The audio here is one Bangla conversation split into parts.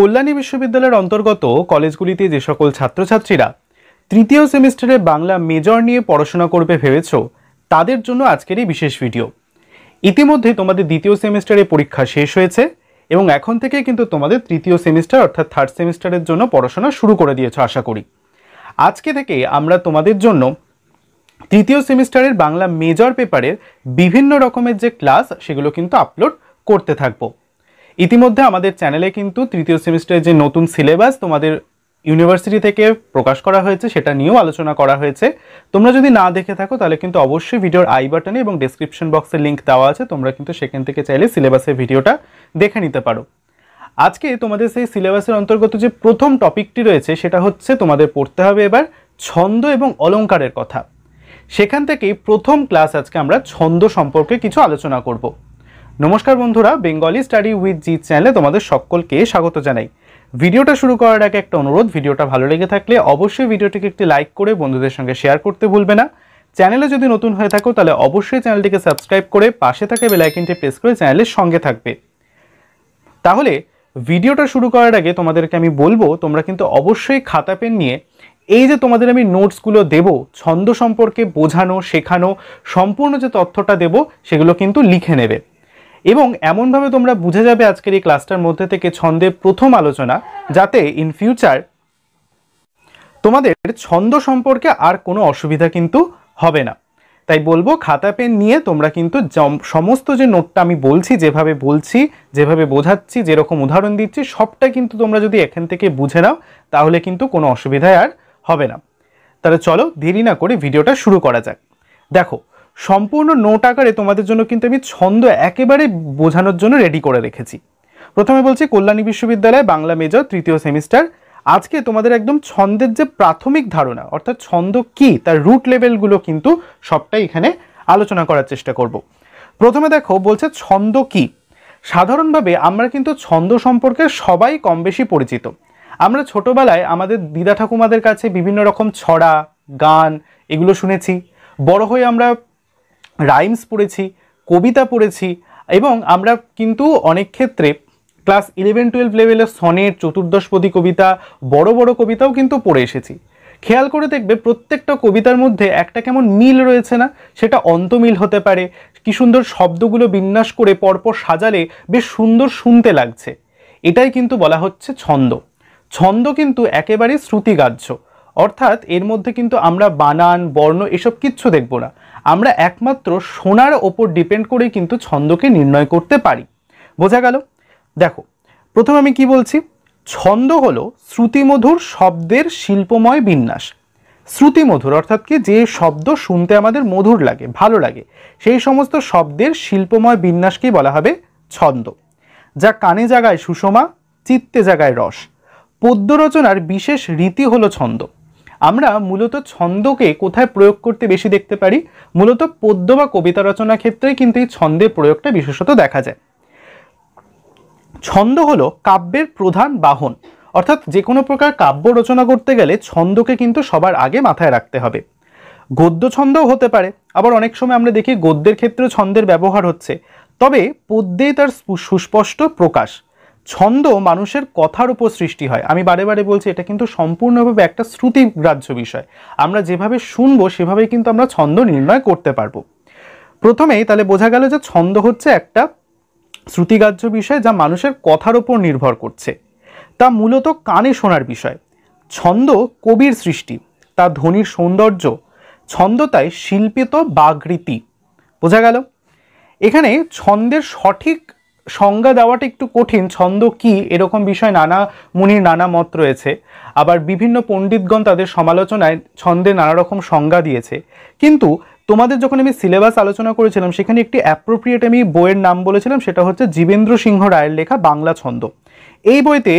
কল্যাণী বিশ্ববিদ্যালয়ের অন্তর্গত কলেজগুলিতে যে সকল ছাত্রছাত্রীরা তৃতীয় সেমিস্টারে বাংলা মেজর নিয়ে পড়াশোনা করবে ভেবেছো, তাদের জন্য আজকের এই বিশেষ ভিডিও। ইতিমধ্যে তোমাদের দ্বিতীয় সেমিস্টারে পরীক্ষা শেষ হয়েছে এবং এখন থেকে কিন্তু তোমাদের তৃতীয় সেমিস্টার অর্থাৎ থার্ড সেমিস্টারের জন্য পড়াশোনা শুরু করে দিয়েছো আশা করি। আজকে থেকে আমরা তোমাদের জন্য তৃতীয় সেমিস্টারের বাংলা মেজর পেপারের বিভিন্ন রকমের যে ক্লাস সেগুলো কিন্তু আপলোড করতে থাকবো। ইতিমধ্যে আমাদের চ্যানেলে কিন্তু তৃতীয় সেমিস্টারের যে নতুন সিলেবাস তোমাদের ইউনিভার্সিটি থেকে প্রকাশ করা হয়েছে সেটা নিয়েও আলোচনা করা হয়েছে। তোমরা যদি না দেখে থাকো তাহলে কিন্তু অবশ্যই ভিডিওর আই বাটনে এবং ডেসক্রিপশন বক্সে লিঙ্ক দেওয়া আছে, তোমরা কিন্তু সেখান থেকে চাইলে সিলেবাসের ভিডিওটা দেখে নিতে পারো। আজকে তোমাদের সেই সিলেবাসের অন্তর্গত যে প্রথম টপিকটি রয়েছে সেটা হচ্ছে তোমাদের পড়তে হবে এবার ছন্দ এবং অলঙ্কারের কথা। সেখান থেকেই প্রথম ক্লাস আজকে আমরা ছন্দ সম্পর্কে কিছু আলোচনা করব। নমস্কার বন্ধুরা, বেঙ্গলি স্টাডি উইথ জি চ্যানেলে তোমাদের সকলকে স্বাগত জানাই। ভিডিওটা শুরু করার আগে একটা অনুরোধ, ভিডিওটা ভালো লেগে থাকলে অবশ্যই ভিডিওটিকে একটি লাইক করে বন্ধুদের সঙ্গে শেয়ার করতে ভুলবে না। চ্যানেলে যদি নতুন হয়ে থাকো তাহলে অবশ্যই চ্যানেলটিকে সাবস্ক্রাইব করে পাশে থাকা বেল আইকনটি প্রেস করে চ্যানেলের সঙ্গে থাকবে। তাহলে ভিডিওটা শুরু করার আগে তোমাদেরকে আমি বলবো তোমরা কিন্তু অবশ্যই খাতা পেন নিয়ে এই যে তোমাদের আমি নোটসগুলো দেব ছন্দ সম্পর্কে বোঝানো শেখানো সম্পূর্ণ যে তথ্যটা দেব সেগুলো কিন্তু লিখে নেবে এবং এমনভাবে তোমরা বুঝে যাবে আজকের এই ক্লাসটার মধ্যে থেকে ছন্দের প্রথম আলোচনা, যাতে ইন ফিউচার তোমাদের ছন্দ সম্পর্কে আর কোনো অসুবিধা কিন্তু হবে না। তাই বলবো খাতা পেন নিয়ে তোমরা কিন্তু সমস্ত যে নোটটা আমি বলছি, যেভাবে বলছি, যেভাবে বোঝাচ্ছি, যেরকম উদাহরণ দিচ্ছি সবটা কিন্তু তোমরা যদি এখান থেকে বুঝে নাও তাহলে কিন্তু কোনো অসুবিধায় আর হবে না। তাহলে চলো দেরি না করে ভিডিওটা শুরু করা যাক। দেখো, সম্পূর্ণ নোট আকারে তোমাদের জন্য কিন্তু আমি ছন্দ একেবারে বোঝানোর জন্য রেডি করে রেখেছি। প্রথমে বলছি কল্যাণী বিশ্ববিদ্যালয় বাংলা মেজর তৃতীয় সেমিস্টার। আজকে তোমাদের একদম ছন্দের যে প্রাথমিক ধারণা অর্থাৎ ছন্দ কি তার রুট লেভেলগুলো কিন্তু সবটাই এখানে আলোচনা করার চেষ্টা করব। প্রথমে দেখো বলছে ছন্দ কি। সাধারণভাবে আমরা কিন্তু ছন্দ সম্পর্কে সবাই কম বেশি পরিচিত। আমরা ছোটবেলায় আমাদের দিদা ঠাকুমাদের কাছে বিভিন্ন রকম ছড়া গান এগুলো শুনেছি, বড় হয়ে আমরা রাইমস পড়েছি, কবিতা পড়েছি এবং আমরা কিন্তু অনেক ক্ষেত্রে ক্লাস 11-12 লেভেলের সনেট, চতুর্দশপদী কবিতা, বড় বড় কবিতাও কিন্তু পড়ে এসেছি। খেয়াল করে দেখবে প্রত্যেকটা কবিতার মধ্যে একটা কেমন মিল রয়েছে না? সেটা অন্তমিল হতে পারে, কি সুন্দর শব্দগুলো বিন্যাস করে পরপর সাজালে বেশ সুন্দর শুনতে লাগছে। এটাই কিন্তু বলা হচ্ছে ছন্দ। ছন্দ কিন্তু একেবারে শ্রুতিগ্রাহ্য, অর্থাৎ এর মধ্যে কিন্তু আমরা বানান বর্ণ এসব কিচ্ছু দেখব না, আমরা একমাত্র শোনার ওপর ডিপেন্ড করে কিন্তু ছন্দকে নির্ণয় করতে পারি। বোঝা গেল? দেখো প্রথমে আমি কি বলছি, ছন্দ হলো শ্রুতিমধুর শব্দের শিল্পময় বিন্যাস। শ্রুতিমধুর অর্থাৎ কি, যে শব্দ শুনতে আমাদের মধুর লাগে, ভালো লাগে, সেই সমস্ত শব্দের শিল্পময় বিন্যাসকেই বলা হবে ছন্দ। যা কানে জাগায় সুষমা, চিত্তে জাগায় রস। পদ্য রচনার বিশেষ রীতি হলো ছন্দ। আমরা মূলত ছন্দকে কোথায় প্রয়োগ করতে বেশি দেখতে পারি? মূলত পদ্য বা কবিতা রচনা ক্ষেত্রে কিন্তু এই ছন্দের প্রয়োগটা বিশেষত দেখা যায়। ছন্দ হলো কাব্যের প্রধান বাহন, অর্থাৎ যে কোনো প্রকার কাব্য রচনা করতে গেলে ছন্দকে কিন্তু সবার আগে মাথায় রাখতে হবে। গদ্য ছন্দও হতে পারে, আবার অনেক সময় আমরা দেখি গদ্যের ক্ষেত্রেও ছন্দের ব্যবহার হচ্ছে, তবে পদ্যেই তার সুস্পষ্ট প্রকাশ। ছন্দ মানুষের কথার উপর সৃষ্টি হয়। আমি বারে বারে বলছি এটা কিন্তু সম্পূর্ণভাবে একটা শ্রুতিগ্রাহ্য বিষয়। আমরা যেভাবে শুনবো সেভাবেই কিন্তু আমরা ছন্দ নির্ণয় করতে পারবো। প্রথমেই তাহলে বোঝা গেল যে ছন্দ হচ্ছে একটা শ্রুতিগ্রাহ্য বিষয় যা মানুষের কথার উপর নির্ভর করছে। তা মূলত কানে শোনার বিষয়। ছন্দ কবির সৃষ্টি, তা ধ্বনির সৌন্দর্য। ছন্দ তাই শিল্পিত বাগরীতি। বোঝা গেল? এখানে ছন্দের সঠিক সংজ্ঞা দেওয়াটা একটু কঠিন। ছন্দ কি এরকম বিষয় নানা মুনির নানা মত রয়েছে, আবার বিভিন্ন পণ্ডিতগণ তাদের সমালোচনায় ছন্দের নানা রকম সংজ্ঞা দিয়েছে। কিন্তু তোমাদের যখন আমি সিলেবাস আলোচনা করেছিলাম সেখানে একটি অ্যাপ্রোপ্রিয়েট আমি বইয়ের নাম বলেছিলাম, সেটা হচ্ছে জীবেন্দ্র সিংহ রায়ের লেখা বাংলা ছন্দ। এই বইতে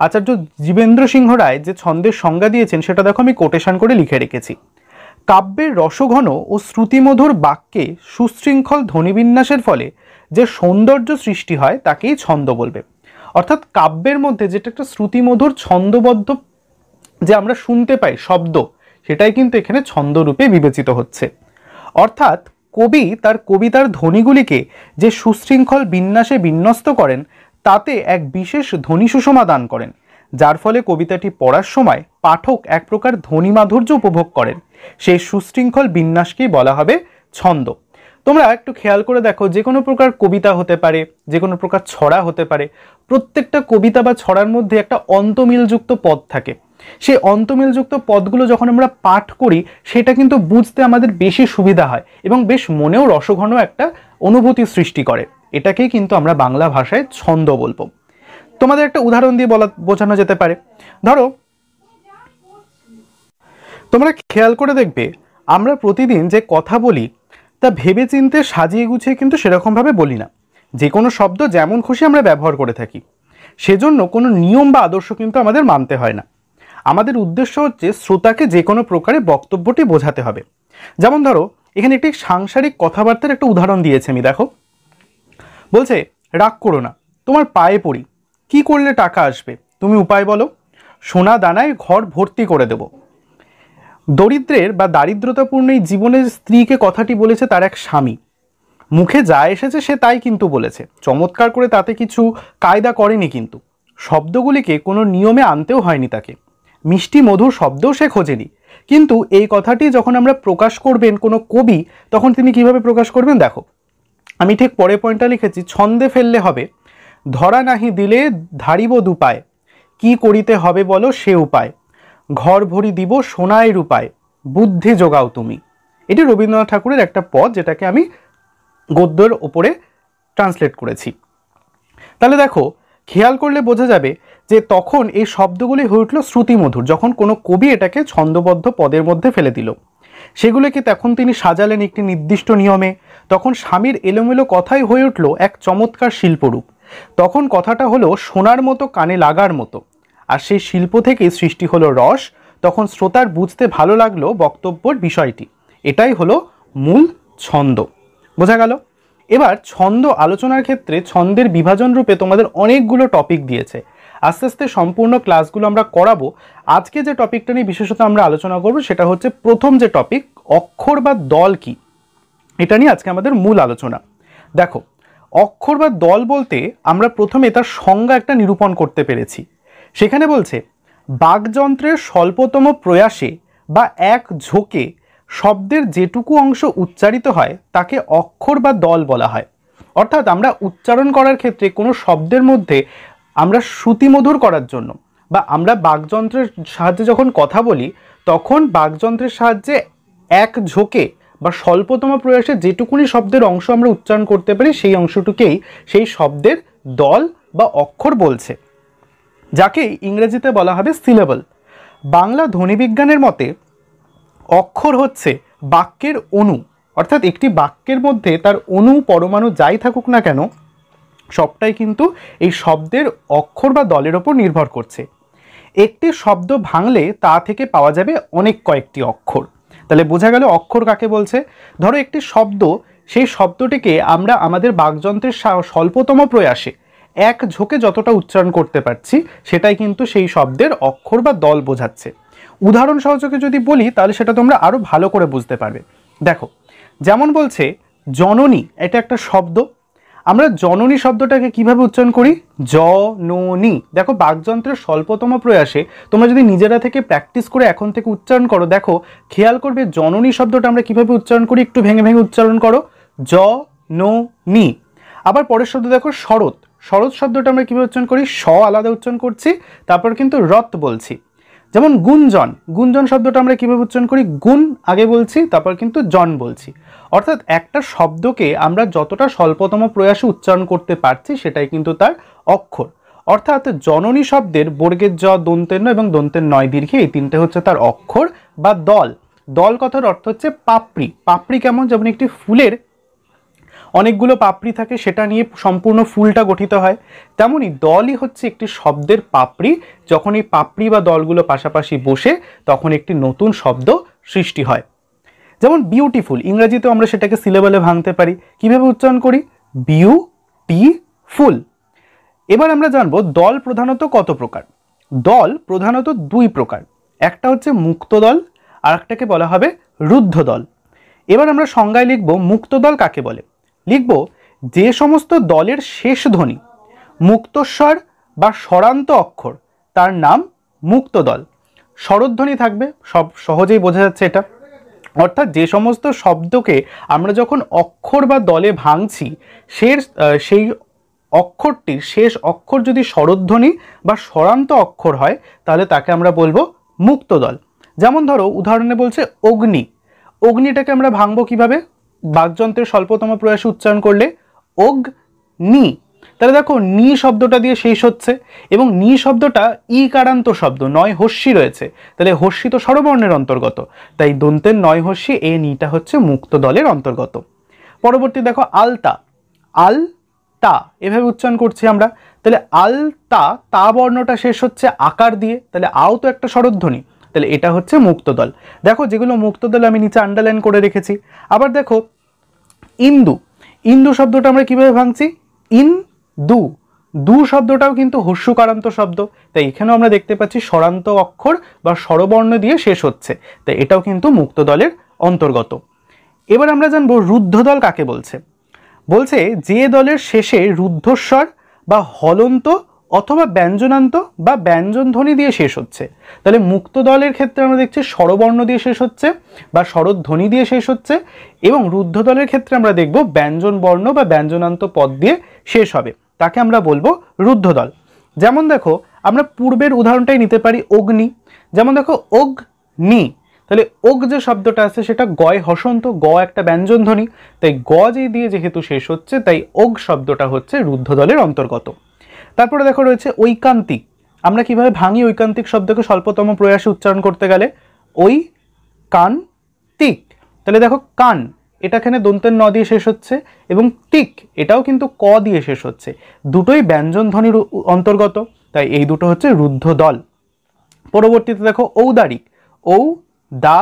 আচার্য জীবেন্দ্র সিংহ রায় যে ছন্দের সংজ্ঞা দিয়েছেন সেটা দেখো আমি কোটেশন করে লিখে রেখেছি। কাব্যের রসঘন ও শ্রুতিমধুর বাক্যে সুশৃঙ্খল ধ্বনিবিন্যাসের ফলে যে সৌন্দর্য সৃষ্টি হয় তাকেই ছন্দ বলবে। অর্থাৎ কাব্যের মধ্যে যেটা একটা শ্রুতিমধুর ছন্দবদ্ধ যে আমরা শুনতে পাই শব্দ, সেটাই কিন্তু এখানে ছন্দরূপে বিবেচিত হচ্ছে। অর্থাৎ কবি তার কবিতার ধ্বনিগুলিকে যে সুশৃঙ্খল বিন্যাসে বিন্যস্ত করেন তাতে এক বিশেষ ধ্বনি সুষমা দান করেন, যার ফলে কবিতাটি পড়ার সময় পাঠক এক প্রকার ধ্বনি মাধুর্য উপভোগ করেন। সেই সুশৃঙ্খল বিন্যাসকেই বলা হবে ছন্দ। তোমরা একটু খেয়াল করে দেখো, যে কোনো প্রকার কবিতা হতে পারে, যে কোনো প্রকার ছড়া হতে পারে, প্রত্যেকটা কবিতা বা ছড়ার মধ্যে একটা অন্তমিলযুক্ত পদ থাকে। সেই অন্তমিলযুক্ত পদগুলো যখন আমরা পাঠ করি সেটা কিন্তু বুঝতে আমাদের বেশি সুবিধা হয় এবং বেশ মনেও রসঘন একটা অনুভূতি সৃষ্টি করে। এটাকেই কিন্তু আমরা বাংলা ভাষায় ছন্দ বলবো। তোমাদের একটা উদাহরণ দিয়ে বোঝানো যেতে পারে। ধরো, তোমরা খেয়াল করে দেখবে আমরা প্রতিদিন যে কথা বলি তা ভেবে চিন্তে সাজিয়ে গুছিয়ে কিন্তু সেরকমভাবে বলি না। যে কোনো শব্দ যেমন খুশি আমরা ব্যবহার করে থাকি। সেজন্য কোনো নিয়ম বা আদর্শ কিন্তু আমাদের মানতে হয় না। আমাদের উদ্দেশ্য হচ্ছে শ্রোতাকে যে কোনো প্রকারে বক্তব্যটি বোঝাতে হবে। যেমন ধরো, এখানে একটি সাংসারিক কথাবার্তার একটা উদাহরণ দিয়েছে আমি, দেখো। বলছে, রাগ করো না, তোমার পায়ে পড়ি, কি করলে টাকা আসবে, তুমি উপায় বলো, সোনা দানায় ঘর ভর্তি করে দেব। দরিদ্রের বা দারিদ্রতাপূর্ণ এই জীবনের স্ত্রীকে কথাটি বলেছে তার এক স্বামী। মুখে যা এসেছে সে তাই কিন্তু বলেছে, চমৎকার করে, তাতে কিছু কায়দা করেনি। কিন্তু শব্দগুলিকে কোনো নিয়মে আনতেও হয়নি তাকে, মিষ্টি মধুর শব্দও সে খোঁজেনি। কিন্তু এই কথাটি যখন আমরা প্রকাশ করবেন কোনো কবি, তখন তিনি কিভাবে প্রকাশ করবেন দেখো। আমি ঠিক পরে পয়েন্টটা লিখেছি, ছন্দে ফেললে হবে, ধরা নাহি দিলে ধারিব দুপায়, কি করিতে হবে বলো সে উপায়, ঘর ভরি দিব সোনায় রূপায়, বুদ্ধি যোগাও তুমি। এটি রবীন্দ্রনাথ ঠাকুরের একটা পদ, যেটাকে আমি গদ্যের ওপরে ট্রান্সলেট করেছি। তাহলে দেখো, খেয়াল করলে বোঝা যাবে যে তখন এই শব্দগুলি হয়ে উঠল শ্রুতিমধুর, যখন কোনো কবি এটাকে ছন্দবদ্ধ পদের মধ্যে ফেলে দিল। সেগুলোকে তখন তিনি সাজালেন একটি নির্দিষ্ট নিয়মে। তখন স্বামীর এলোমেলো কথাই হয়ে উঠল এক চমৎকার শিল্পরূপ। তখন কথাটা হলো সোনার মতো কানে লাগার মতো, আর সেই শিল্প থেকেই সৃষ্টি হলো রস। তখন শ্রোতার বুঝতে ভালো লাগলো বক্তব্যের বিষয়টি। এটাই হলো মূল ছন্দ। বোঝা গেল? এবার ছন্দ আলোচনার ক্ষেত্রে ছন্দের বিভাজন রূপে তোমাদের অনেকগুলো টপিক দিয়েছে। আস্তে আস্তে সম্পূর্ণ ক্লাসগুলো আমরা করাবো। আজকে যে টপিকটা নিয়ে বিশেষত আমরা আলোচনা করব সেটা হচ্ছে প্রথম যে টপিক, অক্ষর বা দল কি, এটা নিয়ে আজকে আমাদের মূল আলোচনা। দেখো, অক্ষর বা দল বলতে আমরা প্রথমে তার সংজ্ঞা একটা নিরূপণ করতে পেরেছি। সেখানে বলছে, বাকযন্ত্রের স্বল্পতম প্রয়াসে বা এক ঝোঁকে শব্দের যেটুকু অংশ উচ্চারিত হয় তাকে অক্ষর বা দল বলা হয়। অর্থাৎ আমরা উচ্চারণ করার ক্ষেত্রে কোনো শব্দের মধ্যে আমরা শ্রুতিমধুর করার জন্য বা আমরা বাকযন্ত্রের সাহায্যে যখন কথা বলি, তখন বাকযন্ত্রের সাহায্যে এক ঝোঁকে বা স্বল্পতম প্রয়াসে যেটুকুনি শব্দের অংশ আমরা উচ্চারণ করতে পারি, সেই অংশটুকেই সেই শব্দের দল বা অক্ষর বলছে, যাকে ইংরেজিতে বলা হবে সিলেবল। বাংলা ধ্বনিবিজ্ঞানের মতে অক্ষর হচ্ছে বাক্যের অণু, অর্থাৎ একটি বাক্যের মধ্যে তার অণু পরমাণু যাই থাকুক না কেন, সবটাই কিন্তু এই শব্দের অক্ষর বা দলের ওপর নির্ভর করছে। একটি শব্দ ভাঙলে তা থেকে পাওয়া যাবে অনেক কয়েকটি অক্ষর। তাহলে বোঝা গেল অক্ষর কাকে বলছে। ধরো একটি শব্দ, সেই শব্দটিকে আমরা আমাদের বাকযন্ত্রের স্বল্পতম প্রয়াসে এক ঝোঁকে যতটা উচ্চারণ করতে পারছি, সেটাই কিন্তু সেই শব্দের অক্ষর বা দল বোঝাচ্ছে। উদাহরণ সহযোগে যদি বলি তাহলে সেটা তোমরা আরো ভালো করে বুঝতে পারবে। দেখো, যেমন বলছে জননী, এটা একটা শব্দ। আমরা জননী শব্দটাকে কিভাবে উচ্চারণ করি? জননী। দেখো, বাকযন্ত্রের স্বল্পতম প্রয়াসে তোমরা যদি নিজেরা থেকে প্র্যাকটিস করে এখন থেকে উচ্চারণ করো, দেখো খেয়াল করবে জননী শব্দটা আমরা কিভাবে উচ্চারণ করি। একটু ভেঙে ভেঙে উচ্চারণ করো, জ-ন-নি। আবার পরের শব্দ দেখো শরৎ। শরৎ শব্দটা আমরা কিভাবে উচ্চারণ করি? স আলাদা উচ্চারণ করছি, তারপর কিন্তু রত বলছি। যেমন গুঞ্জন, গুঞ্জন শব্দটা আমরা কিভাবে উচ্চারণ করি? গুণ আগে বলছি, তারপর কিন্তু জন বলছি। অর্থাৎ একটা শব্দকে আমরা যতটা স্বল্পতম প্রয়াসে উচ্চারণ করতে পারছি, সেটাই কিন্তু তার অক্ষর। অর্থাৎ জননী শব্দের বর্গের জ, দন্তের ন এবং দন্তের নয় দীর্ঘে, এই তিনটে হচ্ছে তার অক্ষর বা দল। দল কথার অর্থ হচ্ছে পাপড়ি। পাপড়ি কেমন? যেমন একটি ফুলের অনেকগুলো পাপড়ি থাকে, সেটা নিয়ে সম্পূর্ণ ফুলটা গঠিত হয়, তেমনি দলই হচ্ছে একটি শব্দের পাপড়ি। যখন এই পাপড়ি বা দলগুলো পাশাপাশি বসে, তখন একটি নতুন শব্দ সৃষ্টি হয়। যেমন বিউটিফুল, ইংরেজিতেও আমরা সেটাকে সিলেবলে ভাঙতে পারি। কিভাবে উচ্চারণ করি? বিউটিফুল। এবার আমরা জানবো দল প্রধানত কত প্রকার। দল প্রধানত দুই প্রকার, একটা হচ্ছে মুক্ত দল, আর একটাকে বলা হবে রুদ্ধ দল। এবার আমরা সংজ্ঞায় লিখব মুক্ত দল কাকে বলে। লিখব যে সমস্ত দলের শেষ ধ্বনি মুক্তস্বর বা স্বরান্ত অক্ষর তার নাম মুক্তদল। স্বরধ্বনি থাকবে, সব সহজেই বোঝা যাচ্ছে এটা। অর্থাৎ যে সমস্ত শব্দকে আমরা যখন অক্ষর বা দলে ভাঙছি সেই অক্ষরটির শেষ অক্ষর যদি স্বরধ্বনি বা স্বরান্ত অক্ষর হয় তাহলে তাকে আমরা বলবো মুক্তদল। যেমন ধরো উদাহরণে বলছে অগ্নি, অগ্নিটাকে আমরা ভাঙবো কিভাবে? বাকযন্ত্রের স্বল্পতম প্রয়াসে উচ্চারণ করলে অগ্নি। তাহলে দেখো নি শব্দটা দিয়ে শেষ হচ্ছে এবং নি শব্দটা ইকারান্ত শব্দ, নয় হস্যি রয়েছে, তাহলে হস্যি তো স্বরবর্ণের অন্তর্গত, তাই দন্তের নয় হস্যি এ নিটা হচ্ছে মুক্ত দলের অন্তর্গত। পরবর্তী দেখো আলতা, আল তা এভাবে উচ্চারণ করছি আমরা, তাহলে আলতা তা বর্ণটা শেষ হচ্ছে আকার দিয়ে, তাহলে আও তো একটা স্বরধ্বনি, তাহলে এটা হচ্ছে মুক্তদল। দেখো যেগুলো মুক্তদল আমি নিচে আন্ডারলাইন করে রেখেছি। আবার দেখো ইন্দু, ইন্দু শব্দটা আমরা কিভাবে ভাঙছি? দু, দু শব্দটাও কিন্তু হস্যকারান্ত শব্দ, তাই এখানেও আমরা দেখতে পাচ্ছি স্বরান্ত অক্ষর বা স্বরবর্ণ দিয়ে শেষ হচ্ছে, তাই এটাও কিন্তু মুক্ত দলের অন্তর্গত। এবার আমরা জানবো রুদ্ধদল কাকে বলছে। বলছে যে দলের শেষে রুদ্ধস্বর বা হলন্ত অথবা ব্যঞ্জনান্ত বা ব্যঞ্জনধ্বনি দিয়ে শেষ হচ্ছে। তাহলে মুক্ত দলের ক্ষেত্রে আমরা দেখছি স্বরবর্ণ দিয়ে শেষ হচ্ছে বা স্বরধ্বনি দিয়ে শেষ হচ্ছে, এবং রুদ্ধ দলের ক্ষেত্রে আমরা দেখব ব্যঞ্জন বর্ণ বা ব্যঞ্জনান্ত পদ দিয়ে শেষ হবে, তাকে আমরা বলবো রুদ্ধ দল। যেমন দেখো আমরা পূর্বের উদাহরণটাই নিতে পারি অগ্নি। যেমন দেখো অগ্নি, তাহলে অগ যে শব্দটা আছে সেটা গয় হসন্ত, গ একটা ব্যঞ্জন ধ্বনি, তাই গ যে দিয়ে যেহেতু শেষ হচ্ছে তাই অগ শব্দটা হচ্ছে রুদ্ধ দলের অন্তর্গত। তারপরে দেখো রয়েছে ঐকান্তিক, আমরা কিভাবে ভাঙি ঐকান্তিক শব্দকে স্বল্পতম প্রয়াসে উচ্চারণ করতে গেলে? ওই কান তিক, তাহলে দেখো কান এটা এখানে দন্তের ন দিয়ে শেষ হচ্ছে এবং তিক এটাও কিন্তু ক দিয়ে শেষ হচ্ছে, দুটোই ব্যঞ্জন ধ্বনির অন্তর্গত, তাই এই দুটো হচ্ছে রুদ্ধ দল। পরবর্তীতে দেখো ঔদারিক, ঔ দা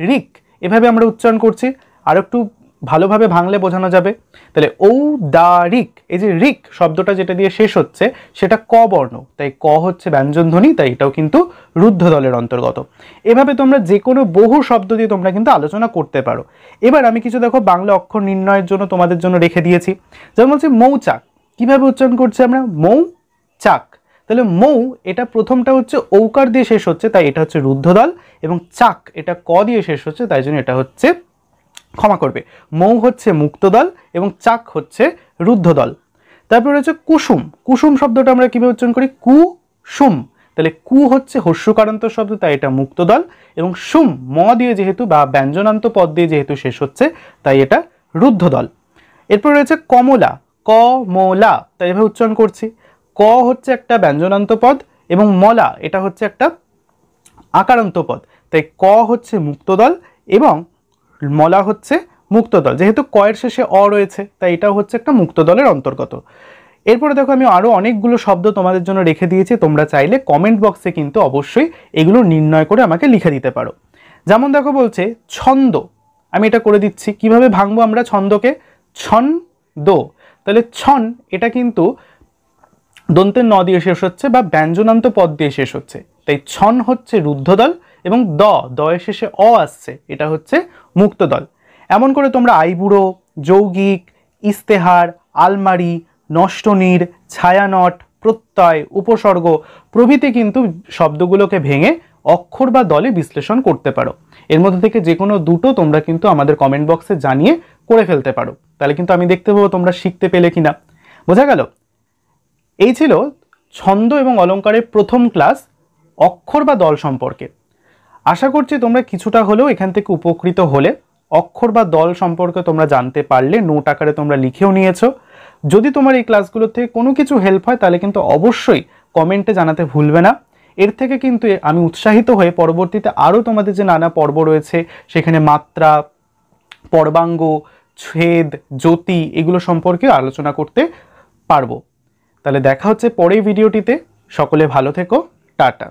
রিক এভাবে আমরা উচ্চারণ করছি, আর একটু ভালোভাবে ভাঙলে বোঝানো যাবে। তাহলে ঔ দা রিক, এই যে রিক শব্দটা যেটা দিয়ে শেষ হচ্ছে সেটা ক বর্ণ, তাই ক হচ্ছে ব্যঞ্জন ধ্বনি, তাই এটাও কিন্তু রুদ্ধ দলের অন্তর্গত। এভাবে তোমরা যে কোনো বহু শব্দ দিয়ে তোমরা কিন্তু আলোচনা করতে পারো। এবার আমি কিছু দেখো বাংলা অক্ষর নির্ণয়ের জন্য তোমাদের জন্য রেখে দিয়েছি। যেমন বলছি মৌচাক, কিভাবে উচ্চারণ করছি আমরা? মৌ চাক, তাহলে মৌ এটা প্রথমটা হচ্ছে ঔকার দিয়ে শেষ হচ্ছে, তাই এটা হচ্ছে রুদ্ধ দল, এবং চাক এটা ক দিয়ে শেষ হচ্ছে, তাই জন্য এটা হচ্ছে, ক্ষমা করবে, মৌ হচ্ছে মুক্ত দল এবং চাক হচ্ছে রুদ্ধ দল। তারপরে হচ্ছে কুসুম, কুসুম শব্দটা আমরা কিভাবে উচ্চারণ করি? কুসুম, তাহলে কু হচ্ছে হস্যকারান্ত শব্দ, তাই এটা মুক্ত দল, এবং সুম ম দিয়ে যেহেতু বা ব্যঞ্জনান্ত পদ দিয়ে যেহেতু শেষ হচ্ছে তাই এটা রুদ্ধ দল। এরপর রয়েছে কমলা, কমলা, তাই এভাবে উচ্চারণ করছি, ক হচ্ছে একটা ব্যঞ্জনান্ত পদ এবং মলা এটা হচ্ছে একটা আকারান্ত পদ, তাই ক হচ্ছে মুক্ত দল এবং মলা হচ্ছে মুক্ত দল, যেহেতু কয়ের শেষে অ রয়েছে তাই এটা হচ্ছে একটা মুক্ত দলের অন্তর্গত। এরপরে দেখো আমি আরো অনেকগুলো শব্দ তোমাদের জন্য রেখে দিয়েছি, তোমরা চাইলে কমেন্ট বক্সে কিন্তু অবশ্যই এগুলো নির্ণয় করে আমাকে লিখে দিতে পারো। যেমন দেখো বলছে ছন্দ, আমি এটা করে দিচ্ছি, কিভাবে ভাঙবো আমরা ছন্দকে? ছন্দ, তাহলে ছন এটা কিন্তু দন্তের ন দিয়ে শেষ হচ্ছে বা ব্যঞ্জনান্ত পদ দিয়ে শেষ হচ্ছে, তাই ছন হচ্ছে রুদ্ধ দল এবং দয়ের শেষে অ আসছে, এটা হচ্ছে মুক্ত দল। এমন করে তোমরা আইবুড়ো, যৌগিক, ইস্তেহার, আলমারি, নষ্টনীর, ছায়ানট, প্রত্যয়, উপসর্গ প্রভৃতি কিন্তু শব্দগুলোকে ভেঙে অক্ষর বা দলে বিশ্লেষণ করতে পারো। এর মধ্যে থেকে যে কোনো দুটো তোমরা কিন্তু আমাদের কমেন্ট বক্সে জানিয়ে করে ফেলতে পারো, তাহলে কিন্তু আমি দেখতে পাবো তোমরা শিখতে পেলে কিনা। বোঝা গেল? এই ছিল ছন্দ এবং অলঙ্কারের প্রথম ক্লাস অক্ষর বা দল সম্পর্কে। আশা করছি তোমরা কিছুটা হলেও এখান থেকে উপকৃত হলে। অক্ষর বা দল সম্পর্কে তোমরা জানতে পারলে, নোট আকারে তোমরা লিখেও নিয়েছো। যদি তোমার এই ক্লাসগুলোর থেকে কোনো কিছু হেল্প হয় তাহলে কিন্তু অবশ্যই কমেন্টে জানাতে ভুলবে না। এর থেকে কিন্তু আমি উৎসাহিত হয়ে পরবর্তীতে আরও তোমাদের যে নানা পর্ব রয়েছে সেখানে মাত্রা, পর্বাঙ্গ, ছেদ, জ্যোতি এগুলো সম্পর্কে আলোচনা করতে পারবো। তাহলে দেখা হচ্ছে পরের ভিডিওটিতে। সকলে ভালো থেকো, টাটা।